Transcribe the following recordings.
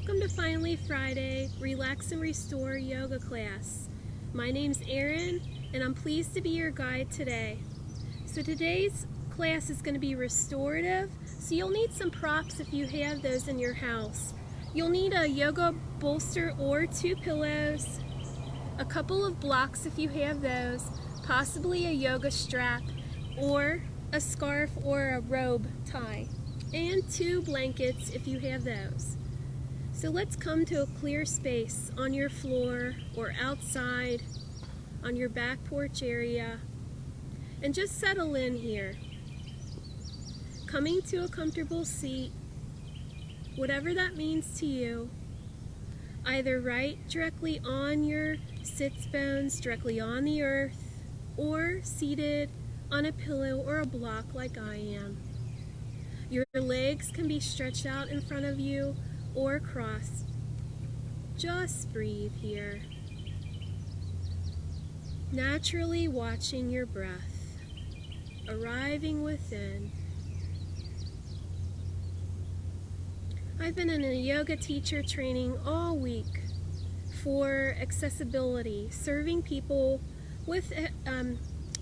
Welcome to Finally Friday, Relax and Restore yoga class. My name's Erin, and I'm pleased to be your guide today. So today's class is going to be restorative, so you'll need some props if you have those in your house. You'll need a yoga bolster or 2 pillows, a couple of blocks if you have those, possibly a yoga strap, or a scarf or a robe tie, and 2 blankets if you have those. So let's come to a clear space on your floor or outside, on your back porch area, and just settle in here. Coming to a comfortable seat, whatever that means to you, either right directly on your sits bones, directly on the earth, or seated on a pillow or a block like I am. Your legs can be stretched out in front of you or crossed. Just breathe here. Naturally watching your breath, arriving within. I've been in a yoga teacher training all week for accessibility, serving people with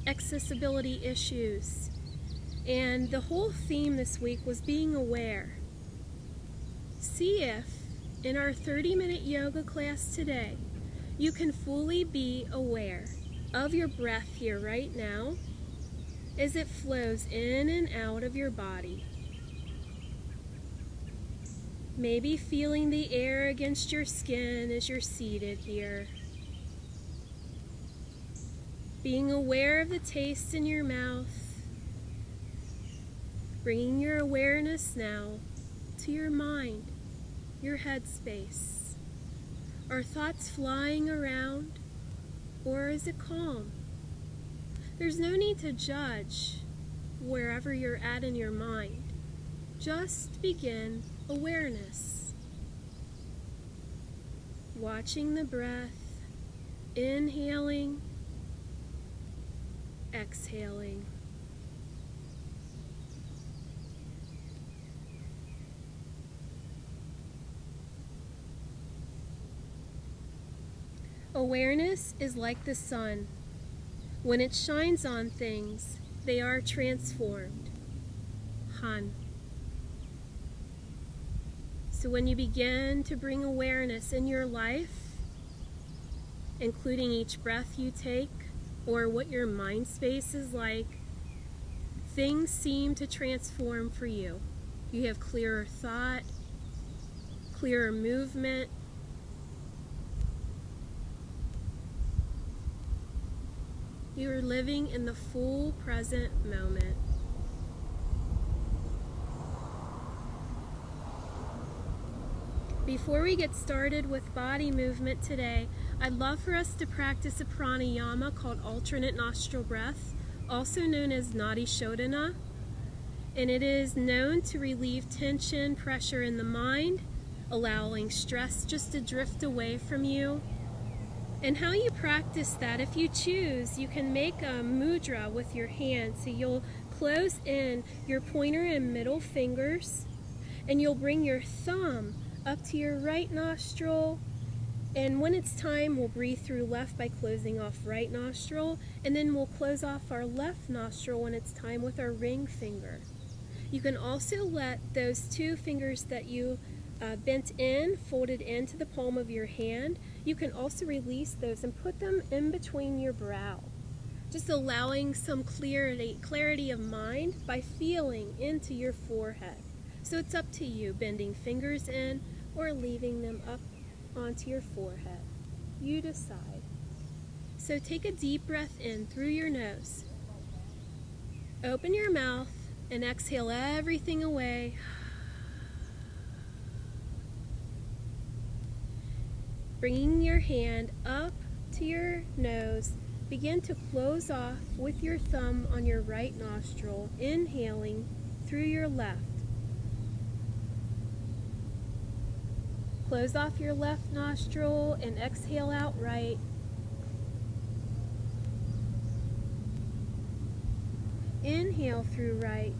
accessibility issues. And the whole theme this week was being aware. See if, in our 30-minute yoga class today, you can fully be aware of your breath here right now as it flows in and out of your body. Maybe feeling the air against your skin as you're seated here. Being aware of the taste in your mouth. Bringing your awareness now to your mind, your headspace. Are thoughts flying around, or is it calm? There's no need to judge wherever you're at in your mind. Just begin awareness. Watching the breath, inhaling, exhaling. Awareness is like the sun. When it shines on things, they are transformed. Han. So when you begin to bring awareness in your life, including each breath you take or what your mind space is like, things seem to transform for you. You have clearer thought, clearer movement. You are living in the full present moment. Before we get started with body movement today, I'd love for us to practice a pranayama called alternate nostril breath, also known as Nadi Shodhana. And it is known to relieve tension, pressure in the mind, allowing stress just to drift away from you. And how you practice that, if you choose, you can make a mudra with your hand. So you'll close in your pointer and middle fingers, and you'll bring your thumb up to your right nostril. And when it's time, we'll breathe through left by closing off right nostril, and then we'll close off our left nostril when it's time with our ring finger. You can also let those 2 fingers that you bent in, folded into the palm of your hand, you can also release those and put them in between your brow, just allowing some clarity of mind by feeling into your forehead. So it's up to you, bending fingers in or leaving them up onto your forehead. You decide. So take a deep breath in through your nose. Open your mouth and exhale everything away. Bringing your hand up to your nose, begin to close off with your thumb on your right nostril, inhaling through your left. Close off your left nostril and exhale out right. Inhale through right.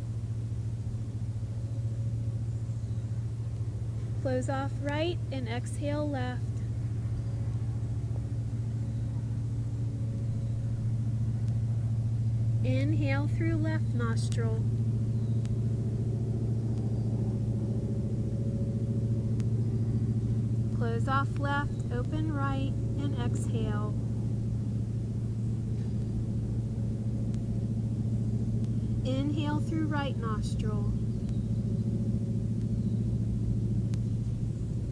Close off right and exhale left. Inhale through left nostril. Close off left, open right, and exhale. Inhale through right nostril.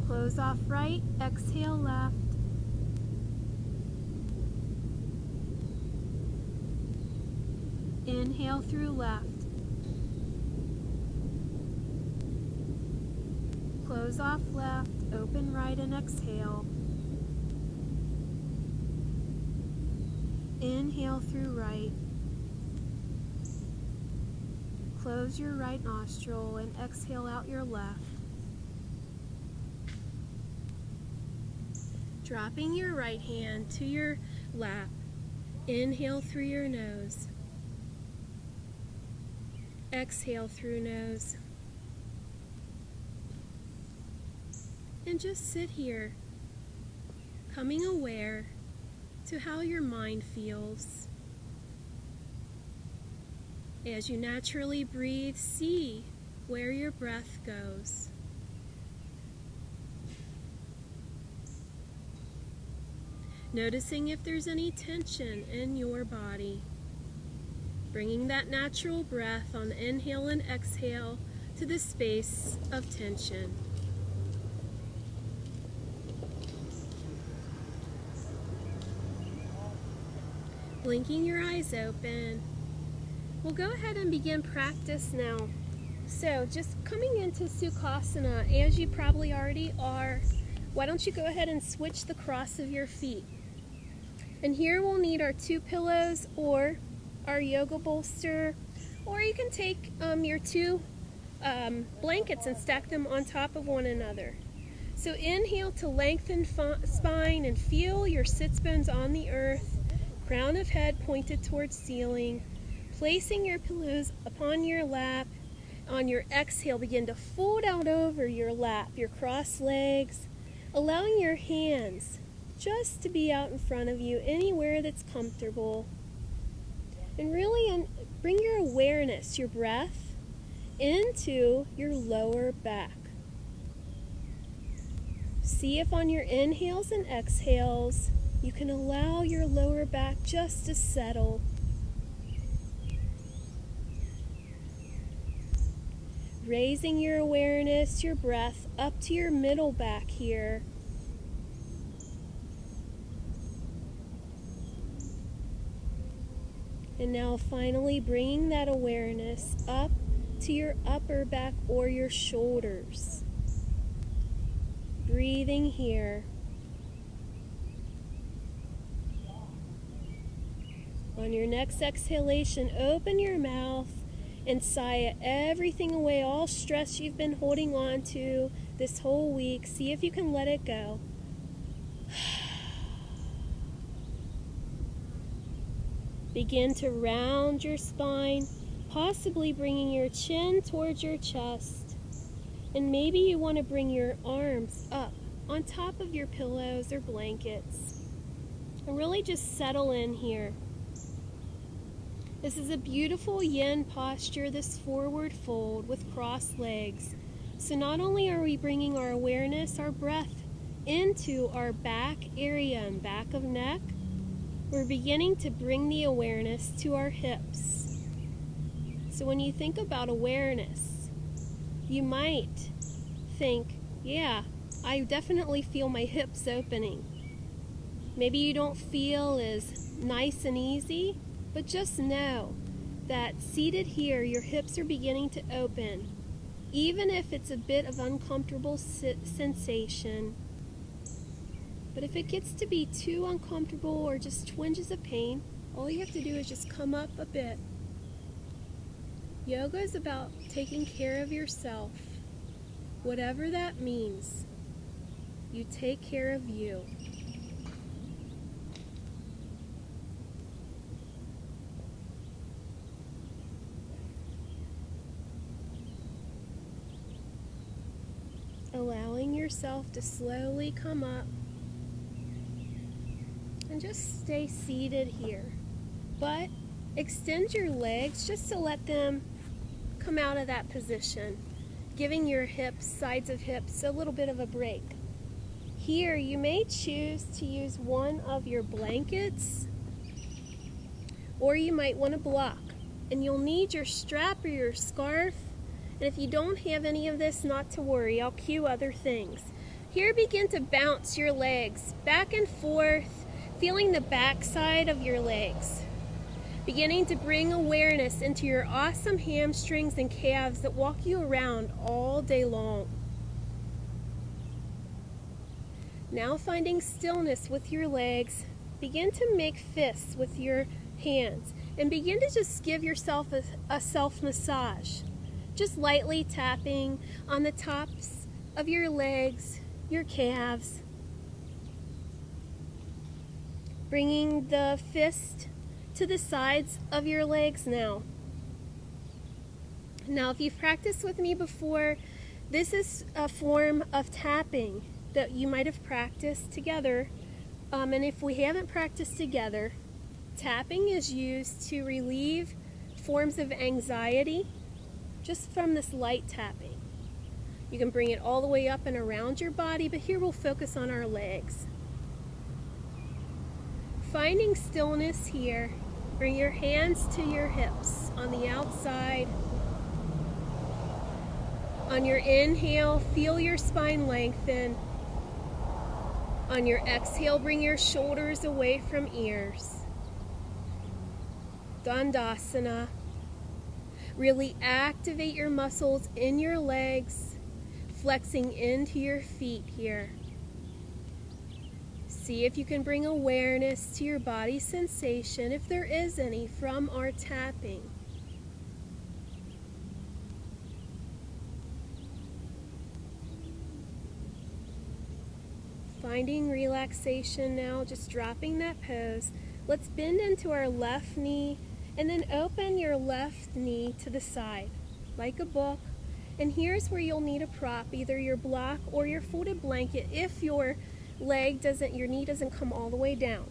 Close off right, exhale left. Inhale through left. Close off left, open right and exhale. Inhale through right. Close your right nostril and exhale out your left. Dropping your right hand to your lap. Inhale through your nose. Exhale through nose. And just sit here, coming aware to how your mind feels. As you naturally breathe, see where your breath goes. Noticing if there's any tension in your body. Bringing that natural breath on the inhale and exhale to the space of tension. Blinking your eyes open. We'll go ahead and begin practice now. So just coming into Sukhasana, as you probably already are, why don't you go ahead and switch the cross of your feet. And here we'll need our 2 pillows or our yoga bolster, or you can take your 2 blankets and stack them on top of one another. So inhale to lengthen spine and feel your sits bones on the earth, crown of head pointed towards ceiling, placing your pillows upon your lap. On your exhale, begin to fold out over your lap, your crossed legs, allowing your hands just to be out in front of you, anywhere that's comfortable. And really bring your awareness, your breath, into your lower back. See if on your inhales and exhales, you can allow your lower back just to settle. Raising your awareness, your breath, up to your middle back here. And now finally bringing that awareness up to your upper back or your shoulders. Breathing here. On your next exhalation, open your mouth and sigh everything away, all stress you've been holding on to this whole week. See if you can let it go. Begin to round your spine, possibly bringing your chin towards your chest. And maybe you want to bring your arms up on top of your pillows or blankets. And really just settle in here. This is a beautiful yin posture, this forward fold with crossed legs. So not only are we bringing our awareness, our breath into our back area and back of neck, we're beginning to bring the awareness to our hips. So when you think about awareness, you might think, yeah, I definitely feel my hips opening. Maybe you don't feel as nice and easy, but just know that seated here, your hips are beginning to open, even if it's a bit of uncomfortable sensation. But if it gets to be too uncomfortable or just twinges of pain, all you have to do is just come up a bit. Yoga is about taking care of yourself, whatever that means. You take care of you. Allowing yourself to slowly come up and just stay seated here. But extend your legs just to let them come out of that position, giving your hips, sides of hips, a little bit of a break. Here, you may choose to use one of your blankets, or you might want to block. And you'll need your strap or your scarf. And if you don't have any of this, not to worry, I'll cue other things. Here, begin to bounce your legs back and forth, feeling the back side of your legs. Beginning to bring awareness into your awesome hamstrings and calves that walk you around all day long. Now finding stillness with your legs, begin to make fists with your hands and begin to just give yourself a self-massage. Just lightly tapping on the tops of your legs, your calves. Bringing the fist to the sides of your legs now. Now, if you've practiced with me before, this is a form of tapping that you might have practiced together. And if we haven't practiced together, tapping is used to relieve forms of anxiety just from this light tapping. You can bring it all the way up and around your body, but here we'll focus on our legs. Finding stillness here, bring your hands to your hips on the outside. On your inhale, feel your spine lengthen. On your exhale, bring your shoulders away from ears. Dandasana. Really activate your muscles in your legs, flexing into your feet here. See if you can bring awareness to your body sensation, if there is any, from our tapping. Finding relaxation now, just dropping that pose. Let's bend into our left knee and then open your left knee to the side like a book. And here's where you'll need a prop, either your block or your folded blanket if your knee doesn't come all the way down.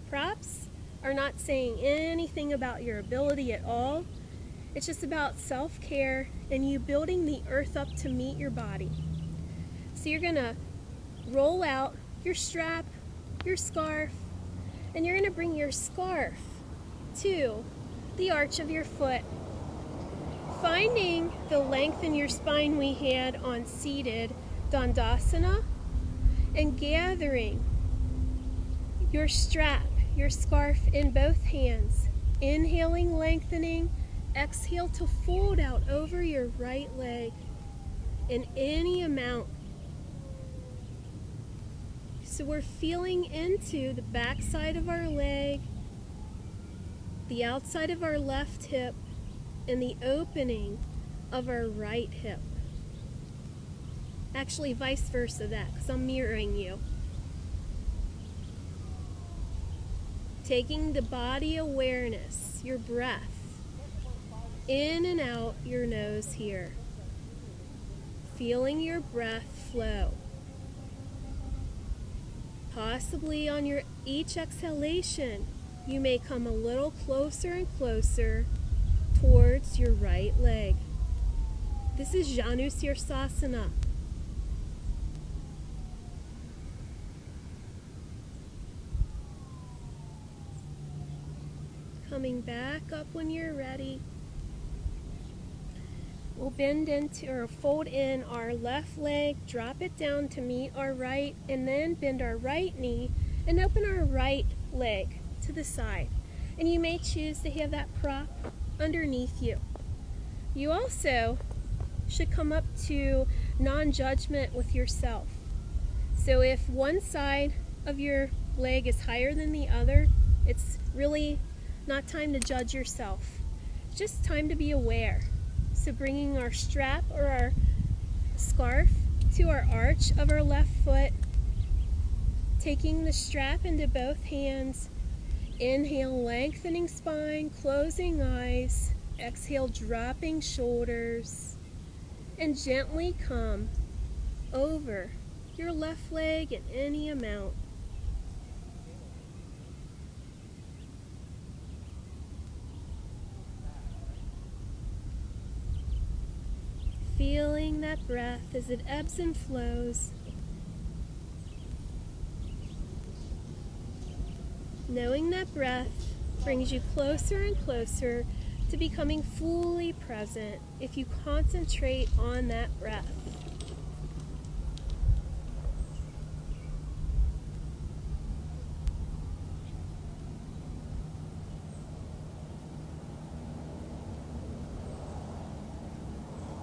Props are not saying anything about your ability at all. It's just about self-care and you building the earth up to meet your body. So you're gonna roll out your strap, your scarf, and you're gonna bring your scarf to the arch of your foot. Finding the length in your spine we had on seated Dandasana, and gathering your strap, your scarf in both hands. Inhaling, lengthening, exhale to fold out over your right leg in any amount. So we're feeling into the back side of our leg, the outside of our left hip, and the opening of our right hip. Actually, vice versa that, because I'm mirroring you. Taking the body awareness, your breath, in and out your nose here. Feeling your breath flow. Possibly on your each exhalation, you may come a little closer and closer towards your right leg. This is Janu Sirsasana. Coming back up when you're ready. We'll bend into or fold in our left leg, drop it down to meet our right, and then bend our right knee and open our right leg to the side. And you may choose to have that prop underneath you. You also should come up to non-judgment with yourself. So if one side of your leg is higher than the other, it's really not time to judge yourself. It's just time to be aware. So bringing our strap or our scarf to our arch of our left foot, taking the strap into both hands, inhale, lengthening spine, closing eyes, exhale, dropping shoulders, and gently come over your left leg in any amount. Feeling that breath as it ebbs and flows. Knowing that breath brings you closer and closer to becoming fully present if you concentrate on that breath.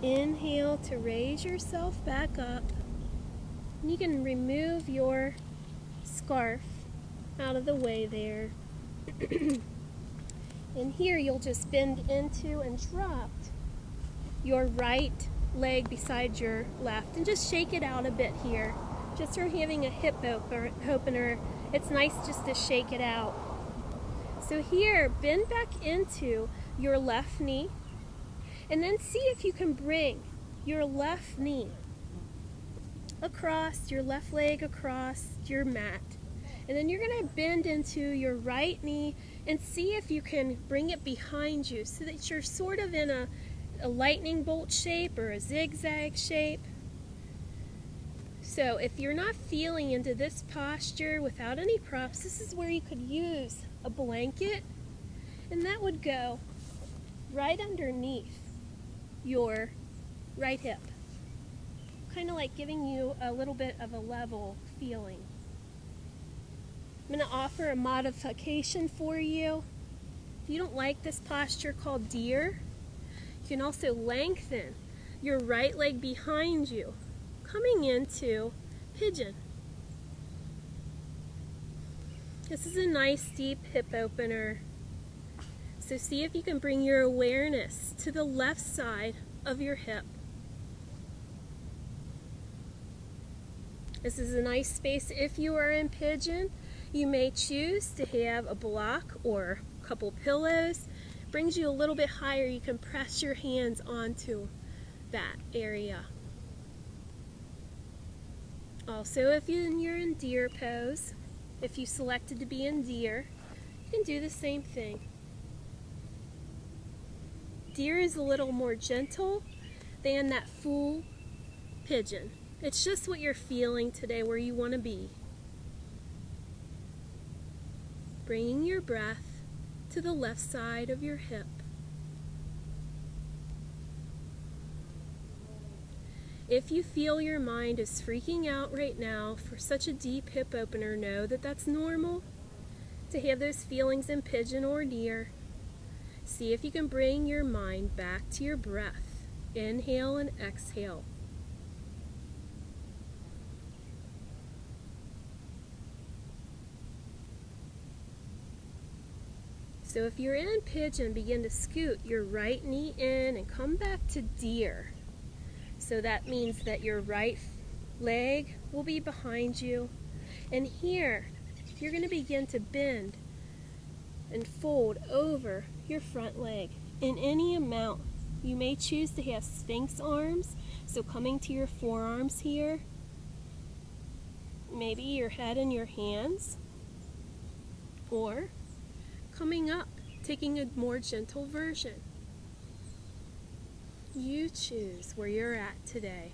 Inhale to raise yourself back up. And you can remove your scarf out of the way there. And here you'll just bend into and drop your right leg beside your left and just shake it out a bit here. Just for having a hip opener, it's nice just to shake it out. So here, bend back into your left knee. And then see if you can bring your left knee across, your left leg across your mat. And then you're going to bend into your right knee and see if you can bring it behind you so that you're sort of in a lightning bolt shape or a zigzag shape. So if you're not feeling into this posture without any props, this is where you could use a blanket, and that would go right underneath your right hip, kind of like giving you a little bit of a level feeling. I'm going to offer a modification for you. If you don't like this posture called deer, you can also lengthen your right leg behind you, coming into pigeon. This is a nice deep hip opener. So see if you can bring your awareness to the left side of your hip. This is a nice space. If you are in pigeon, you may choose to have a block or a couple pillows. Brings you a little bit higher. You can press your hands onto that area. Also, if you're in deer pose, if you selected to be in deer, you can do the same thing. Deer is a little more gentle than that full pigeon. It's just what you're feeling today, where you want to be. Bringing your breath to the left side of your hip. If you feel your mind is freaking out right now for such a deep hip opener, know that that's normal to have those feelings in pigeon or deer. See if you can bring your mind back to your breath. Inhale and exhale. So if you're in pigeon, begin to scoot your right knee in and come back to deer. So that means that your right leg will be behind you. And here, you're going to begin to bend and fold over your front leg in any amount. You may choose to have sphinx arms, so coming to your forearms here. Maybe your head in your hands. Or coming up, taking a more gentle version. You choose where you're at today.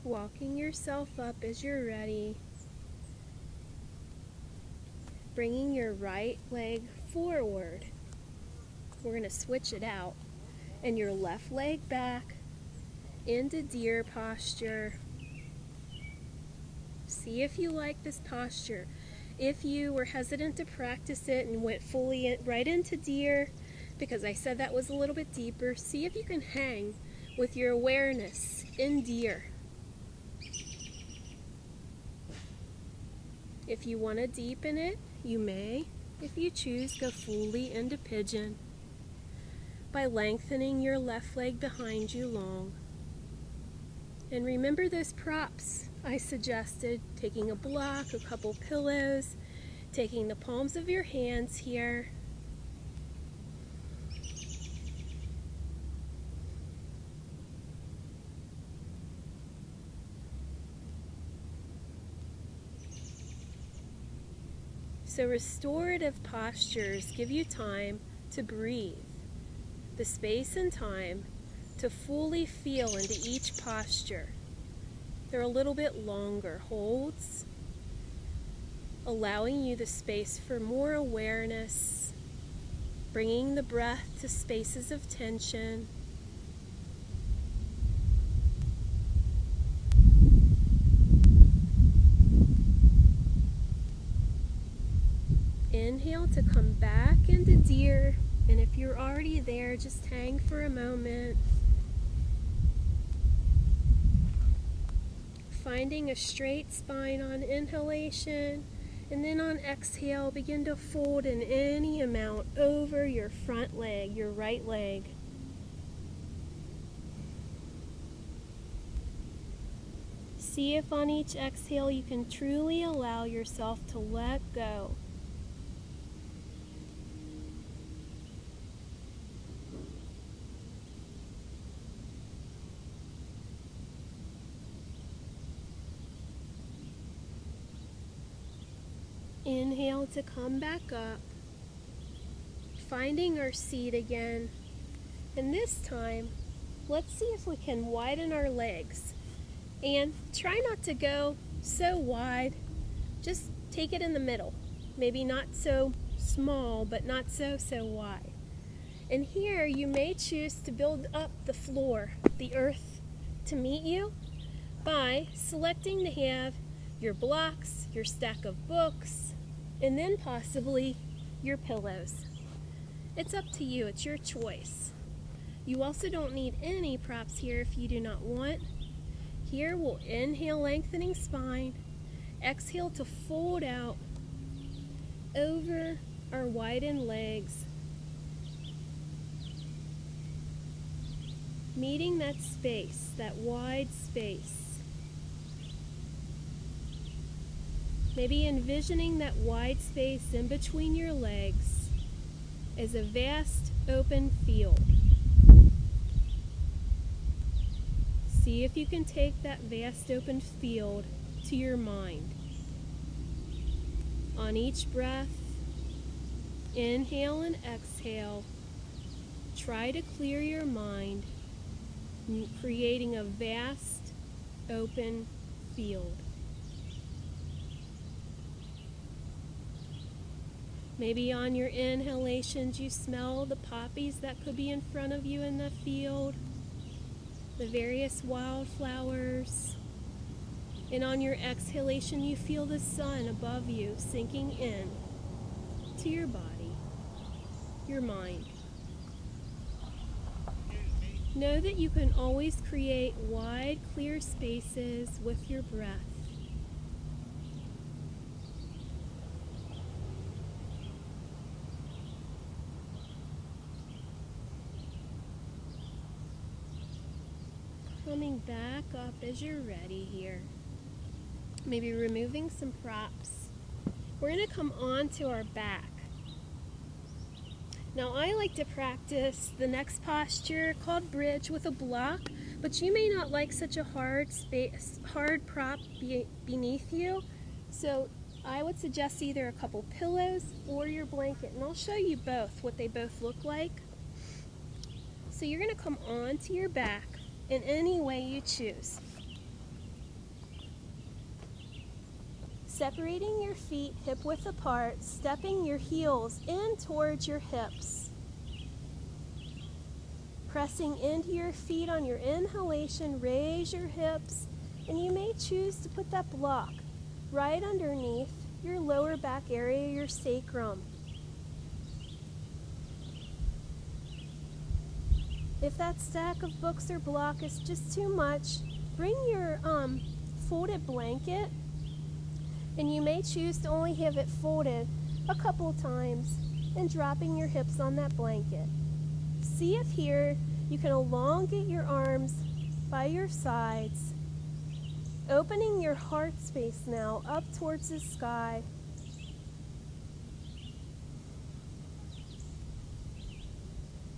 Walking yourself up as you're ready. Bringing your right leg forward. We're going to switch it out. And your left leg back into deer posture. See if you like this posture. If you were hesitant to practice it and went fully right into deer, because I said that was a little bit deeper, see if you can hang with your awareness in deer. If you want to deepen it, you may. If you choose, go fully into pigeon by lengthening your left leg behind you long. And remember those props I suggested taking a block, a couple pillows, taking the palms of your hands here, so restorative postures give you time to breathe, the space and time to fully feel into each posture. They're a little bit longer holds, allowing you the space for more awareness, bringing the breath to spaces of tension. Inhale to come back into deer, and if you're already there, just hang for a moment. Finding a straight spine on inhalation, and then on exhale, begin to fold in any amount over your front leg, your right leg. See if on each exhale you can truly allow yourself to let go. Inhale to come back up, finding our seat again. And this time, let's see if we can widen our legs. And try not to go so wide, just take it in the middle. Maybe not so small, but not so wide. And here you may choose to build up the floor, the earth, to meet you by selecting to have your blocks, your stack of books, and then possibly your pillows. It's up to you, it's your choice. You also don't need any props here if you do not want. Here we'll inhale, lengthening spine, exhale to fold out over our widened legs, meeting that space, that wide space. Maybe envisioning that wide space in between your legs as a vast open field. See if you can take that vast open field to your mind. On each breath, inhale and exhale, try to clear your mind, creating a vast open field. Maybe on your inhalations you smell the poppies that could be in front of you in the field, the various wildflowers. And on your exhalation you feel the sun above you sinking in to your body, your mind. Know that you can always create wide, clear spaces with your breath. Coming back up as you're ready here. Maybe removing some props. We're going to come on to our back. Now I like to practice the next posture called bridge with a block, but you may not like such a hard prop beneath you. So I would suggest either a couple pillows or your blanket, and I'll show you both, what they both look like. So you're going to come on to your back in any way you choose. Separating your feet hip width apart, stepping your heels in towards your hips. Pressing into your feet on your inhalation, raise your hips, and you may choose to put that block right underneath your lower back area, your sacrum. If that stack of books or block is just too much, bring your folded blanket, and you may choose to only have it folded a couple times and dropping your hips on that blanket. See if here you can elongate your arms by your sides Opening your heart space now up towards the sky.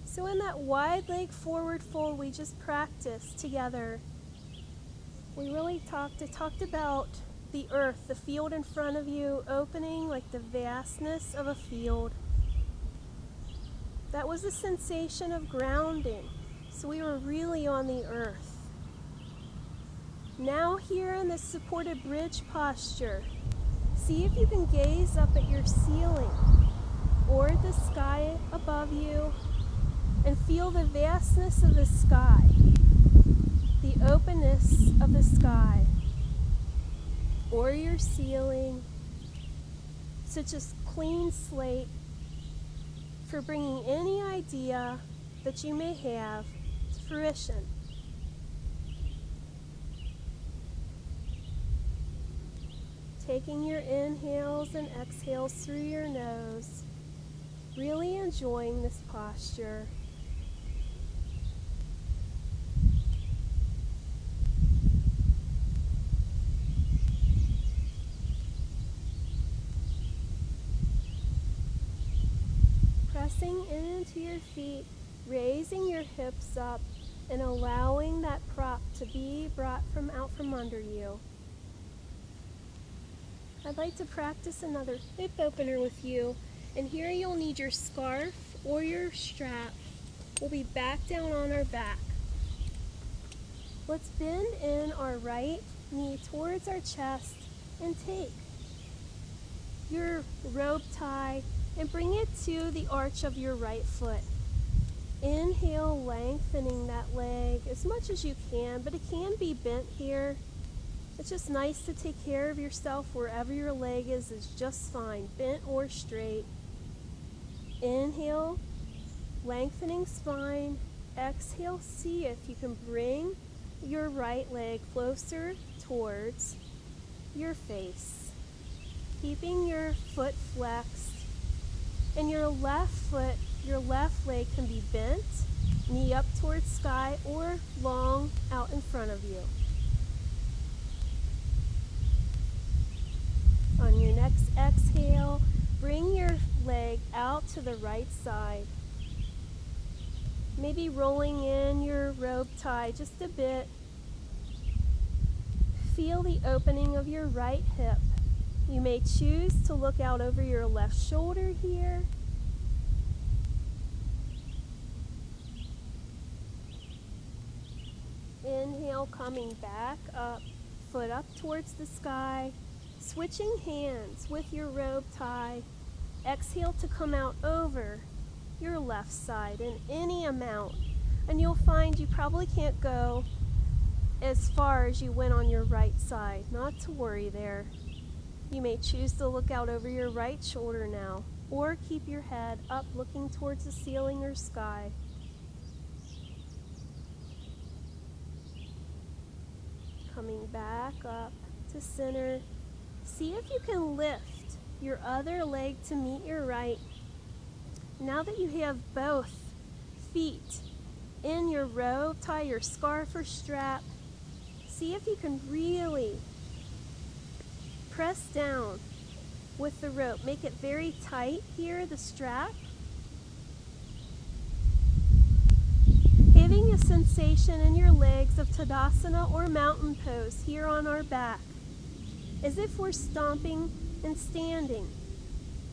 So in that wide leg forward fold we just practiced together, we really talked about the earth, the field in front of you, opening like the vastness of a field. That was a sensation of grounding. So we were really on the earth. Now here in this supported bridge posture, see if you can gaze up at your ceiling or the sky above you and feel the vastness of the sky, the openness of the sky or your ceiling. Such a clean slate for bringing any idea that you may have to fruition. Taking your inhales and exhales through your nose, really enjoying this posture. Pressing into your feet, raising your hips up, and allowing that prop to be brought out from under you. I'd like to practice another hip opener with you, and here you'll need your scarf or your strap. We'll be back down on our back. Let's bend in our right knee towards our chest and take your robe tie and bring it to the arch of your right foot. Inhale, lengthening that leg as much as you can, but it can be bent here. It's just nice to take care of yourself wherever your leg is just fine, bent or straight. Inhale, lengthening spine. Exhale, see if you can bring your right leg closer towards your face, keeping your foot flexed. And your left leg can be bent, knee up towards sky or long out in front of you. On your next exhale, bring your leg out to the right side. Maybe rolling in your robe tie just a bit. Feel the opening of your right hip. You may choose to look out over your left shoulder here. Inhale, coming back up, foot up towards the sky. Switching hands with your robe tie. Exhale to come out over your left side in any amount. And you'll find you probably can't go as far as you went on your right side. Not to worry there. You may choose to look out over your right shoulder now, or keep your head up looking towards the ceiling or sky. Coming back up to center. See if you can lift your other leg to meet your right. Now that you have both feet in your robe, tie your scarf or strap, see if you can really press down with the rope. Make it very tight here, the strap. Having a sensation in your legs of Tadasana or mountain pose here on our back, as if we're stomping and standing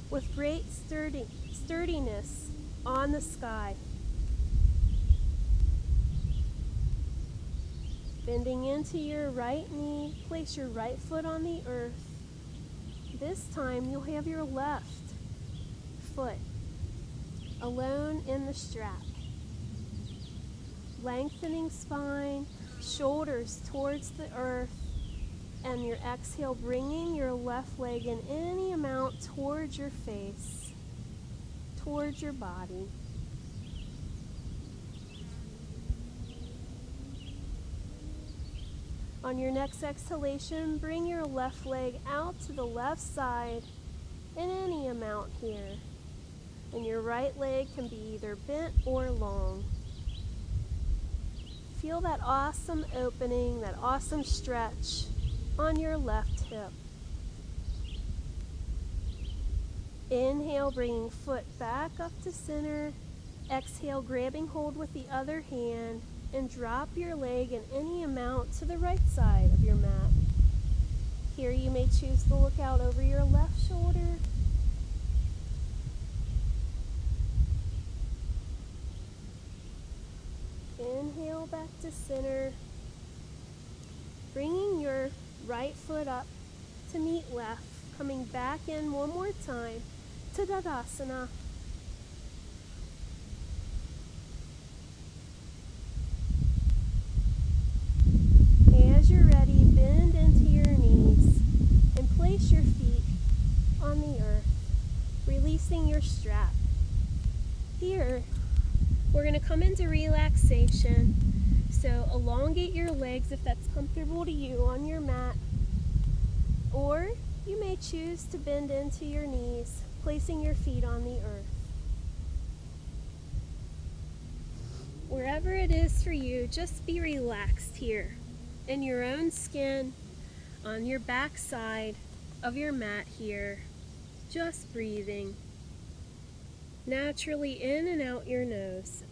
with great sturdiness on the sky. Bending into your right knee, place your right foot on the earth. This time you'll have your left foot alone in the strap. Lengthening spine, shoulders towards the earth, and your exhale bringing your left leg in any amount towards your face, towards your body. On your next exhalation, bring your left leg out to the left side in any amount here. And your right leg can be either bent or long. Feel that awesome opening, that awesome stretch on your left hip. Inhale, bringing foot back up to center. Exhale, grabbing hold with the other hand, and drop your leg in any amount to the right side of your mat. Here you may choose to look out over your left shoulder. Inhale back to center. Bringing your right foot up to meet left. Coming back in one more time to Tadasana. As you're ready, bend into your knees and place your feet on the earth, releasing your strap. Here, we're going to come into relaxation. So elongate your legs if that's comfortable to you on your mat, or you may choose to bend into your knees, placing your feet on the earth. Wherever it is for you, just be relaxed here in your own skin, on your back side of your mat here, just breathing naturally in and out your nose.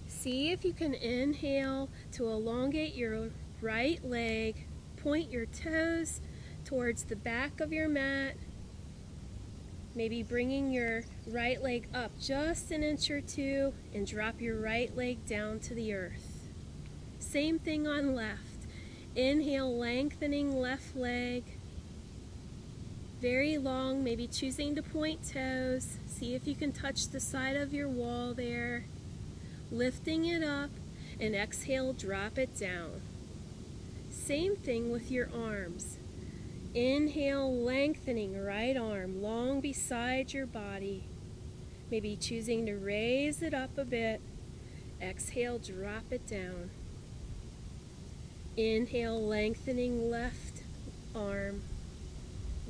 See if you can inhale to elongate your right leg. Point your toes towards the back of your mat. Maybe bringing your right leg up just an inch or two and drop your right leg down to the earth. Same thing on left. Inhale, lengthening left leg. Very long, maybe choosing to point toes. See if you can touch the side of your wall there. Lifting it up, and exhale, drop it down. Same thing with your arms. Inhale, lengthening right arm long beside your body. Maybe choosing to raise it up a bit. Exhale, drop it down. Inhale, lengthening left arm.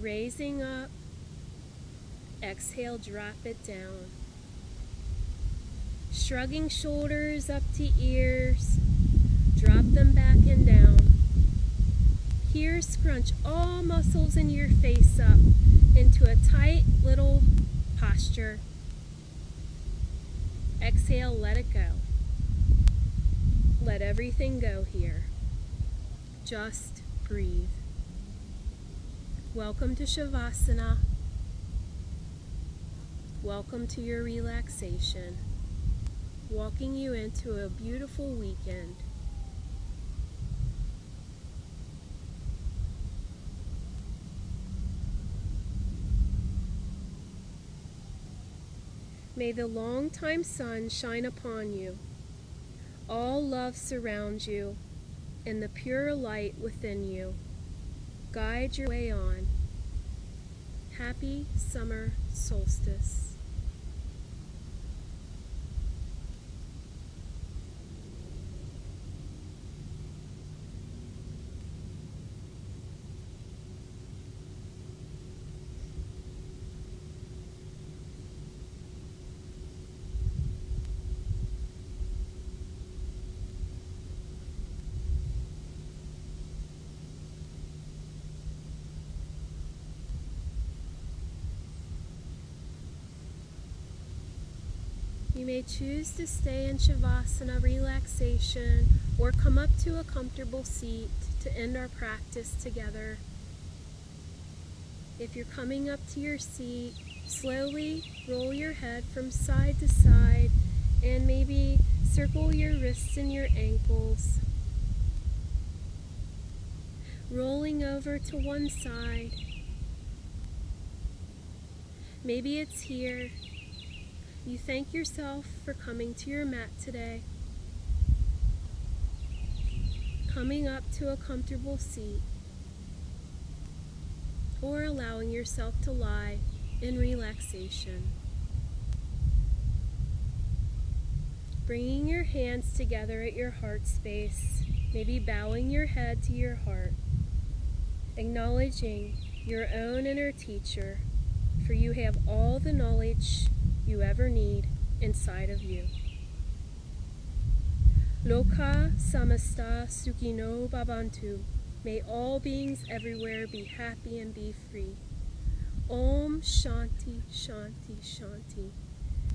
Raising up. Exhale, drop it down. Shrugging shoulders up to ears. Drop them back and down. Here, scrunch all muscles in your face up into a tight little posture. Exhale, let it go. Let everything go here. Just breathe. Welcome to Shavasana. Welcome to your relaxation. Walking you into a beautiful weekend. May the long-time sun shine upon you. All love surround you, and the pure light within you. Guide your way on. Happy summer solstice. You may choose to stay in Shavasana relaxation or come up to a comfortable seat to end our practice together. If you're coming up to your seat, slowly roll your head from side to side and maybe circle your wrists and your ankles. Rolling over to one side. Maybe it's here. You thank yourself for coming to your mat today. Coming up to a comfortable seat. Or allowing yourself to lie in relaxation. Bringing your hands together at your heart space. Maybe bowing your head to your heart. Acknowledging your own inner teacher, for you have all the knowledge you ever need inside of you. Loka samasta sukino bhavantu. May all beings everywhere be happy and be free. Om Shanti, Shanti, Shanti.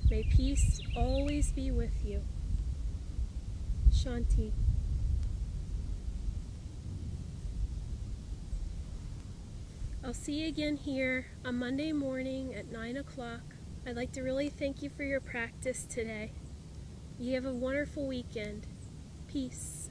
May peace always be with you. Shanti. I'll see you again here on Monday morning at 9 o'clock. I'd like to really thank you for your practice today. You have a wonderful weekend. Peace.